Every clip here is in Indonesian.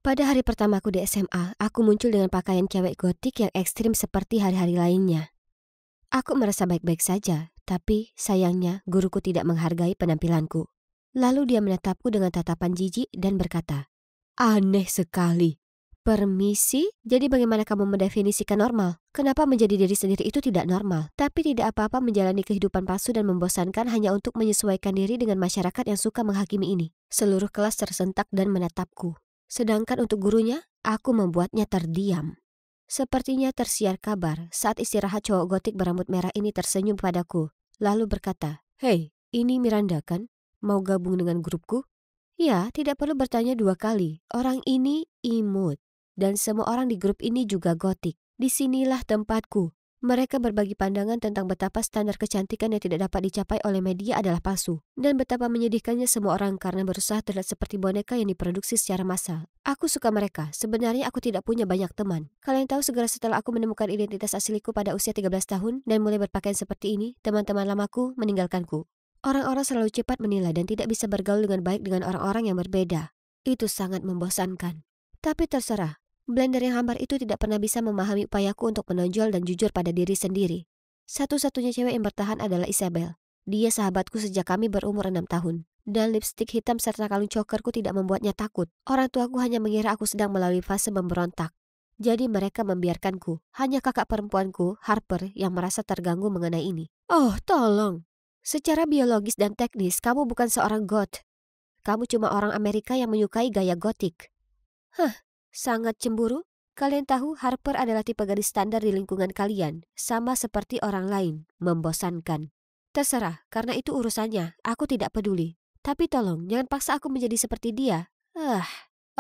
Pada hari pertamaku di SMA, aku muncul dengan pakaian cewek gotik yang ekstrim seperti hari-hari lainnya. Aku merasa baik-baik saja, tapi sayangnya guruku tidak menghargai penampilanku. Lalu dia menatapku dengan tatapan jijik dan berkata, "Aneh sekali. Permisi, jadi bagaimana kamu mendefinisikan normal? Kenapa menjadi diri sendiri itu tidak normal? Tapi tidak apa-apa menjalani kehidupan palsu dan membosankan hanya untuk menyesuaikan diri dengan masyarakat yang suka menghakimi ini." Seluruh kelas tersentak dan menatapku. Sedangkan untuk gurunya, aku membuatnya terdiam. Sepertinya tersiar kabar saat istirahat cowok gotik berambut merah ini tersenyum padaku, lalu berkata, "Hei, ini Miranda kan? Mau gabung dengan grupku?" Ya, tidak perlu bertanya dua kali. Orang ini imut. Dan semua orang di grup ini juga gotik. Disinilah tempatku. Mereka berbagi pandangan tentang betapa standar kecantikan yang tidak dapat dicapai oleh media adalah palsu. Dan betapa menyedihkannya semua orang karena berusaha terlihat seperti boneka yang diproduksi secara massal. Aku suka mereka. Sebenarnya aku tidak punya banyak teman. Kalian tahu segera setelah aku menemukan identitas asliku pada usia 13 tahun dan mulai berpakaian seperti ini, teman-teman lamaku meninggalkanku. Orang-orang selalu cepat menilai dan tidak bisa bergaul dengan baik dengan orang-orang yang berbeda. Itu sangat membosankan. Tapi terserah, blender yang hambar itu tidak pernah bisa memahami upayaku untuk menonjol dan jujur pada diri sendiri. Satu-satunya cewek yang bertahan adalah Isabel. Dia sahabatku sejak kami berumur 6 tahun. Dan lipstik hitam serta kalung chokerku tidak membuatnya takut. Orang tuaku hanya mengira aku sedang melalui fase memberontak. Jadi mereka membiarkanku. Hanya kakak perempuanku, Harper, yang merasa terganggu mengenai ini. Oh, tolong. Secara biologis dan teknis, kamu bukan seorang goth. Kamu cuma orang Amerika yang menyukai gaya gotik. Hah, sangat cemburu? Kalian tahu Harper adalah tipe gadis standar di lingkungan kalian, sama seperti orang lain, membosankan. Terserah, karena itu urusannya, aku tidak peduli. Tapi tolong, jangan paksa aku menjadi seperti dia.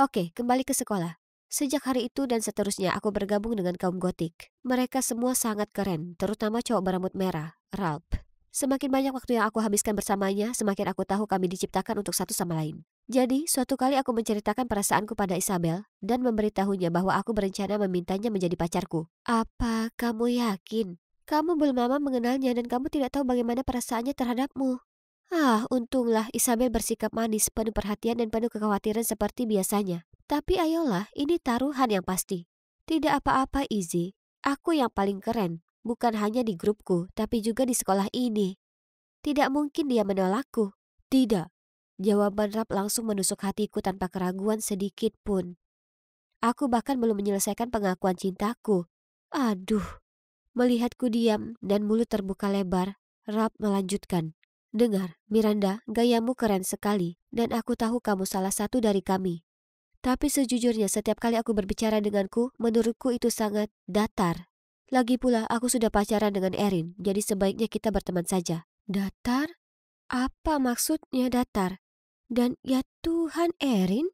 Oke, kembali ke sekolah. Sejak hari itu dan seterusnya aku bergabung dengan kaum gotik. Mereka semua sangat keren, terutama cowok berambut merah, Ralph. Semakin banyak waktu yang aku habiskan bersamanya, semakin aku tahu kami diciptakan untuk satu sama lain. Jadi, suatu kali aku menceritakan perasaanku pada Isabel dan memberitahunya bahwa aku berencana memintanya menjadi pacarku. Apa kamu yakin? Kamu belum lama mengenalnya dan kamu tidak tahu bagaimana perasaannya terhadapmu. Untunglah Isabel bersikap manis, penuh perhatian dan penuh kekhawatiran seperti biasanya. Tapi ayolah, ini taruhan yang pasti. Tidak apa-apa, Izzy. Aku yang paling keren. Bukan hanya di grupku, tapi juga di sekolah ini. Tidak mungkin dia menolakku. Tidak. Jawaban Rap langsung menusuk hatiku tanpa keraguan sedikit pun. Aku bahkan belum menyelesaikan pengakuan cintaku. Aduh. Melihatku diam dan mulut terbuka lebar, Rap melanjutkan. Dengar, Miranda, gayamu keren sekali dan aku tahu kamu salah satu dari kami. Tapi sejujurnya setiap kali aku berbicara denganku, menurutku itu sangat datar. Lagi pula aku sudah pacaran dengan Erin, jadi sebaiknya kita berteman saja. Datar? Apa maksudnya datar? Dan ya Tuhan, Erin?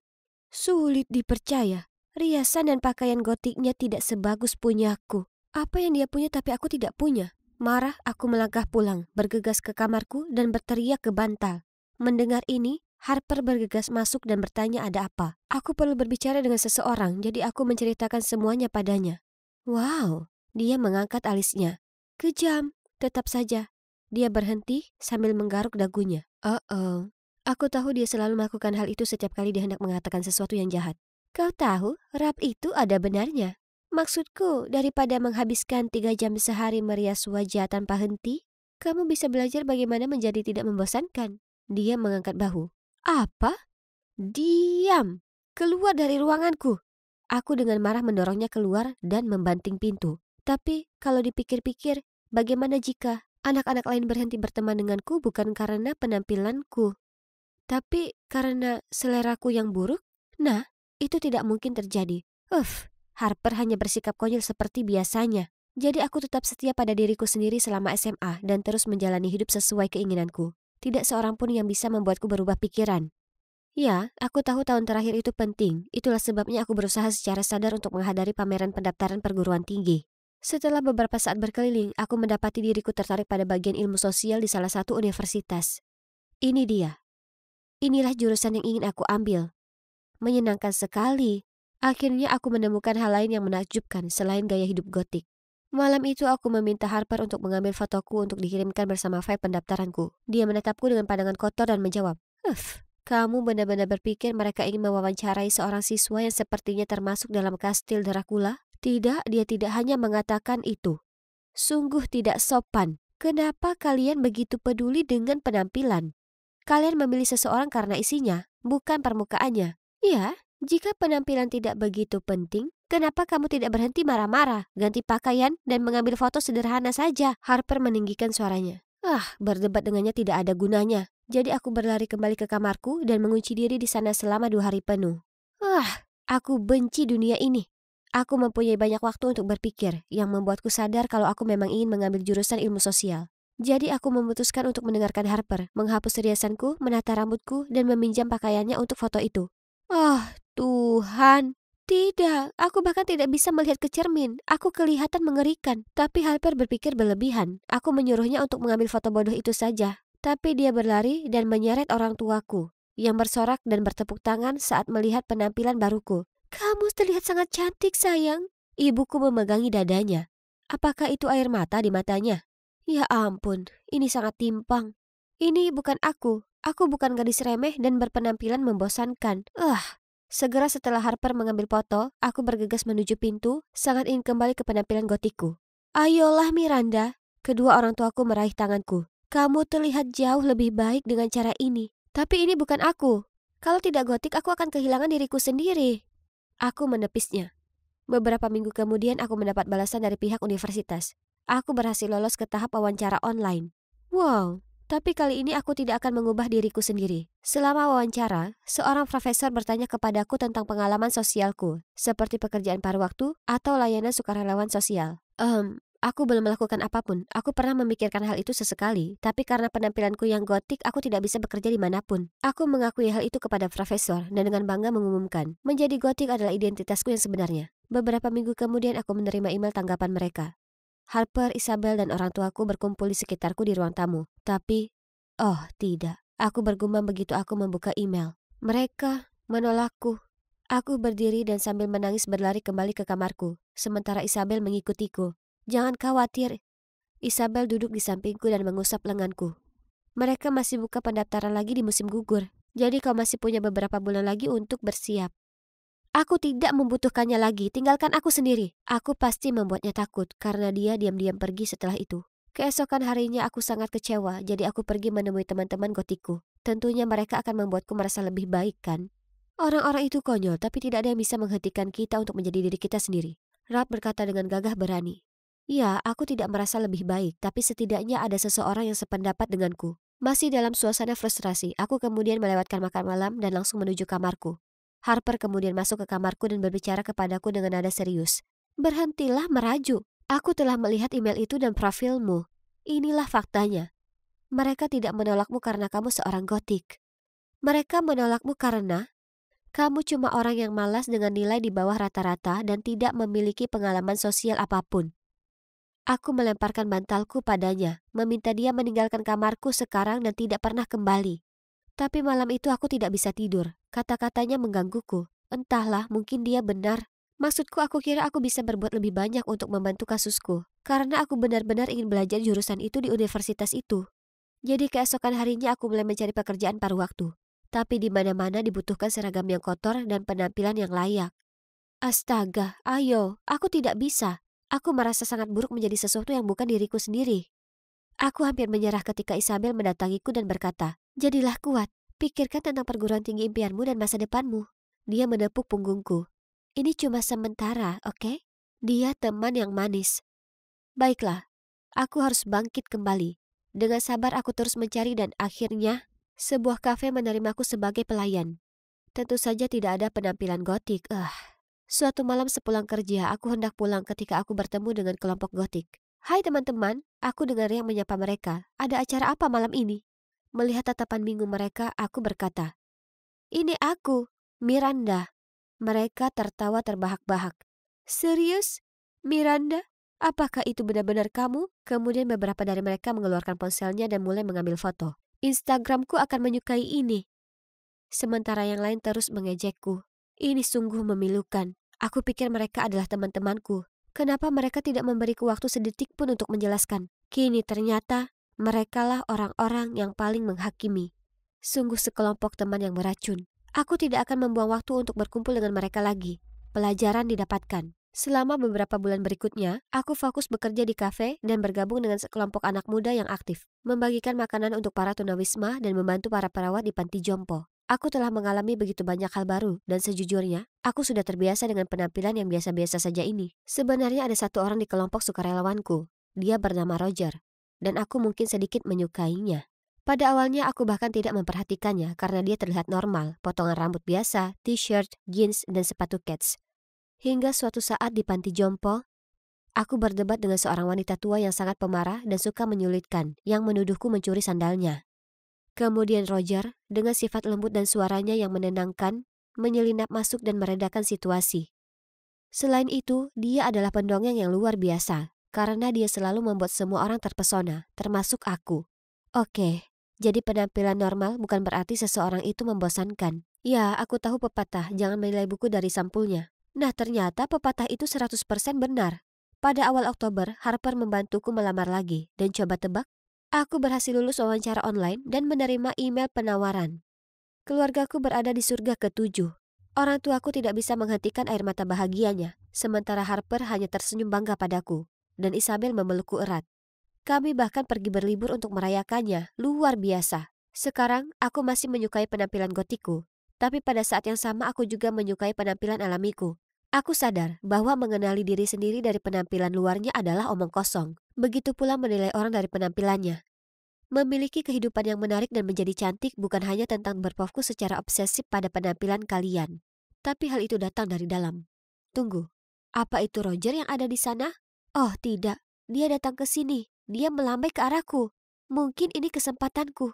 Sulit dipercaya. Riasan dan pakaian gotiknya tidak sebagus punyaku. Apa yang dia punya tapi aku tidak punya. Marah, aku melangkah pulang, bergegas ke kamarku dan berteriak ke bantal. Mendengar ini, Harper bergegas masuk dan bertanya ada apa. Aku perlu berbicara dengan seseorang, jadi aku menceritakan semuanya padanya. Wow, dia mengangkat alisnya. Kejam, tetap saja. Dia berhenti sambil menggaruk dagunya. Oh, aku tahu dia selalu melakukan hal itu setiap kali dia hendak mengatakan sesuatu yang jahat. Kau tahu, rap itu ada benarnya. Maksudku, daripada menghabiskan 3 jam sehari merias wajah tanpa henti, kamu bisa belajar bagaimana menjadi tidak membosankan. Dia mengangkat bahu. Apa? Diam! Keluar dari ruanganku! Aku dengan marah mendorongnya keluar dan membanting pintu. Tapi kalau dipikir-pikir, bagaimana jika anak-anak lain berhenti berteman denganku bukan karena penampilanku, tapi karena seleraku yang buruk? Nah, itu tidak mungkin terjadi. Harper hanya bersikap konyol seperti biasanya. Jadi aku tetap setia pada diriku sendiri selama SMA dan terus menjalani hidup sesuai keinginanku. Tidak seorang pun yang bisa membuatku berubah pikiran. Ya, aku tahu tahun terakhir itu penting. Itulah sebabnya aku berusaha secara sadar untuk menghadiri pameran pendaftaran perguruan tinggi. Setelah beberapa saat berkeliling, aku mendapati diriku tertarik pada bagian ilmu sosial di salah satu universitas. Ini dia. Inilah jurusan yang ingin aku ambil. Menyenangkan sekali. Akhirnya aku menemukan hal lain yang menakjubkan selain gaya hidup gotik. Malam itu aku meminta Harper untuk mengambil fotoku untuk dikirimkan bersama file pendaftaranku. Dia menatapku dengan pandangan kotor dan menjawab, Kamu benar-benar berpikir mereka ingin mewawancarai seorang siswa yang sepertinya termasuk dalam kastil Dracula? Tidak, dia tidak hanya mengatakan itu. Sungguh tidak sopan. Kenapa kalian begitu peduli dengan penampilan? Kalian memilih seseorang karena isinya, bukan permukaannya. Ya, jika penampilan tidak begitu penting, kenapa kamu tidak berhenti marah-marah, ganti pakaian, dan mengambil foto sederhana saja? Harper meninggikan suaranya. Berdebat dengannya tidak ada gunanya. Jadi aku berlari kembali ke kamarku dan mengunci diri di sana selama 2 hari penuh. Aku benci dunia ini. Aku mempunyai banyak waktu untuk berpikir, yang membuatku sadar kalau aku memang ingin mengambil jurusan ilmu sosial. Jadi aku memutuskan untuk mendengarkan Harper, menghapus riasanku, menata rambutku, dan meminjam pakaiannya untuk foto itu. Oh, Tuhan. Tidak, aku bahkan tidak bisa melihat ke cermin. Aku kelihatan mengerikan. Tapi Harper berpikir berlebihan. Aku menyuruhnya untuk mengambil foto bodoh itu saja. Tapi dia berlari dan menyeret orang tuaku, yang bersorak dan bertepuk tangan saat melihat penampilan baruku. Kamu terlihat sangat cantik, sayang. Ibuku memegangi dadanya. Apakah itu air mata di matanya? Ya ampun, ini sangat timpang. Ini bukan aku. Aku bukan gadis remeh dan berpenampilan membosankan. Segera setelah Harper mengambil foto, aku bergegas menuju pintu, sangat ingin kembali ke penampilan gotikku. Ayolah Miranda, kedua orang tuaku meraih tanganku. Kamu terlihat jauh lebih baik dengan cara ini. Tapi ini bukan aku. Kalau tidak gotik, aku akan kehilangan diriku sendiri. Aku menepisnya. Beberapa minggu kemudian aku mendapat balasan dari pihak universitas. Aku berhasil lolos ke tahap wawancara online. Wow, tapi kali ini aku tidak akan mengubah diriku sendiri. Selama wawancara, seorang profesor bertanya kepadaku tentang pengalaman sosialku, seperti pekerjaan paruh waktu atau layanan sukarelawan sosial. Aku belum melakukan apapun. Aku pernah memikirkan hal itu sesekali, tapi karena penampilanku yang gotik, aku tidak bisa bekerja dimanapun. Aku mengakui hal itu kepada profesor dan dengan bangga mengumumkan, menjadi gotik adalah identitasku yang sebenarnya. Beberapa minggu kemudian aku menerima email tanggapan mereka. Harper, Isabel, dan orang tuaku berkumpul di sekitarku di ruang tamu. Tapi, oh tidak, aku bergumam begitu aku membuka email. Mereka menolakku. Aku berdiri dan sambil menangis berlari kembali ke kamarku, sementara Isabel mengikutiku. Jangan khawatir, Isabel duduk di sampingku dan mengusap lenganku. Mereka masih buka pendaftaran lagi di musim gugur, jadi kau masih punya beberapa bulan lagi untuk bersiap. Aku tidak membutuhkannya lagi, tinggalkan aku sendiri. Aku pasti membuatnya takut karena dia diam-diam pergi setelah itu. Keesokan harinya aku sangat kecewa, jadi aku pergi menemui teman-teman gotikku. Tentunya mereka akan membuatku merasa lebih baik, kan? Orang-orang itu konyol, tapi tidak ada yang bisa menghentikan kita untuk menjadi diri kita sendiri. Ralph berkata dengan gagah berani. Ya, aku tidak merasa lebih baik, tapi setidaknya ada seseorang yang sependapat denganku. Masih dalam suasana frustrasi, aku kemudian melewatkan makan malam dan langsung menuju kamarku. Harper kemudian masuk ke kamarku dan berbicara kepadaku dengan nada serius. Berhentilah merajuk. Aku telah melihat email itu dan profilmu. Inilah faktanya. Mereka tidak menolakmu karena kamu seorang gotik. Mereka menolakmu karena kamu cuma orang yang malas dengan nilai di bawah rata-rata dan tidak memiliki pengalaman sosial apapun. Aku melemparkan bantalku padanya, meminta dia meninggalkan kamarku sekarang dan tidak pernah kembali. Tapi malam itu aku tidak bisa tidur. Kata-katanya menggangguku. Entahlah, mungkin dia benar. Maksudku, aku kira aku bisa berbuat lebih banyak untuk membantu kasusku. Karena aku benar-benar ingin belajar jurusan itu di universitas itu. Jadi keesokan harinya aku mulai mencari pekerjaan paruh waktu. Tapi di mana-mana dibutuhkan seragam yang kotor dan penampilan yang layak. Astaga, ayo, aku tidak bisa. Aku merasa sangat buruk menjadi sesuatu yang bukan diriku sendiri. Aku hampir menyerah ketika Isabel mendatangiku dan berkata, jadilah kuat, pikirkan tentang perguruan tinggi impianmu dan masa depanmu. Dia menepuk punggungku. Ini cuma sementara, oke? Dia teman yang manis. Baiklah, aku harus bangkit kembali. Dengan sabar aku terus mencari dan akhirnya, sebuah kafe menerimaku sebagai pelayan. Tentu saja tidak ada penampilan gotik. Suatu malam sepulang kerja, aku hendak pulang ketika aku bertemu dengan kelompok gotik. Hai teman-teman, aku dengar yang menyapa mereka. Ada acara apa malam ini? Melihat tatapan bingung mereka, aku berkata, ini aku, Miranda. Mereka tertawa terbahak-bahak. Serius? Miranda? Apakah itu benar-benar kamu? Kemudian beberapa dari mereka mengeluarkan ponselnya dan mulai mengambil foto. Instagramku akan menyukai ini. Sementara yang lain terus mengejekku. Ini sungguh memilukan. Aku pikir mereka adalah teman-temanku. Kenapa mereka tidak memberiku waktu sedetik pun untuk menjelaskan? Kini ternyata merekalah orang-orang yang paling menghakimi. Sungguh sekelompok teman yang beracun. Aku tidak akan membuang waktu untuk berkumpul dengan mereka lagi. Pelajaran didapatkan. Selama beberapa bulan berikutnya, aku fokus bekerja di kafe dan bergabung dengan sekelompok anak muda yang aktif, membagikan makanan untuk para tunawisma dan membantu para perawat di panti jompo. Aku telah mengalami begitu banyak hal baru, dan sejujurnya, aku sudah terbiasa dengan penampilan yang biasa-biasa saja ini. Sebenarnya ada satu orang di kelompok sukarelawanku. Dia bernama Roger, dan aku mungkin sedikit menyukainya. Pada awalnya aku bahkan tidak memperhatikannya karena dia terlihat normal, potongan rambut biasa, t-shirt, jeans, dan sepatu kets. Hingga suatu saat di panti jompo, aku berdebat dengan seorang wanita tua yang sangat pemarah dan suka menyulitkan, yang menuduhku mencuri sandalnya. Kemudian Roger, dengan sifat lembut dan suaranya yang menenangkan, menyelinap masuk dan meredakan situasi. Selain itu, dia adalah pendongeng yang luar biasa, karena dia selalu membuat semua orang terpesona, termasuk aku. Oke, jadi penampilan normal bukan berarti seseorang itu membosankan. Ya, aku tahu pepatah, jangan menilai buku dari sampulnya. Nah, ternyata pepatah itu 100% benar. Pada awal Oktober, Harper membantuku melamar lagi, dan coba tebak, aku berhasil lulus wawancara online dan menerima email penawaran. Keluargaku berada di surga ketujuh. Orang tuaku tidak bisa menghentikan air mata bahagianya, sementara Harper hanya tersenyum bangga padaku, dan Isabel memelukku erat. Kami bahkan pergi berlibur untuk merayakannya, luar biasa. Sekarang, aku masih menyukai penampilan gotiku, tapi pada saat yang sama aku juga menyukai penampilan alamiku. Aku sadar bahwa mengenali diri sendiri dari penampilan luarnya adalah omong kosong. Begitu pula menilai orang dari penampilannya. Memiliki kehidupan yang menarik dan menjadi cantik bukan hanya tentang berfokus secara obsesif pada penampilan kalian. Tapi hal itu datang dari dalam. Tunggu, apa itu Roger yang ada di sana? Oh tidak, dia datang ke sini. Dia melambai ke arahku. Mungkin ini kesempatanku.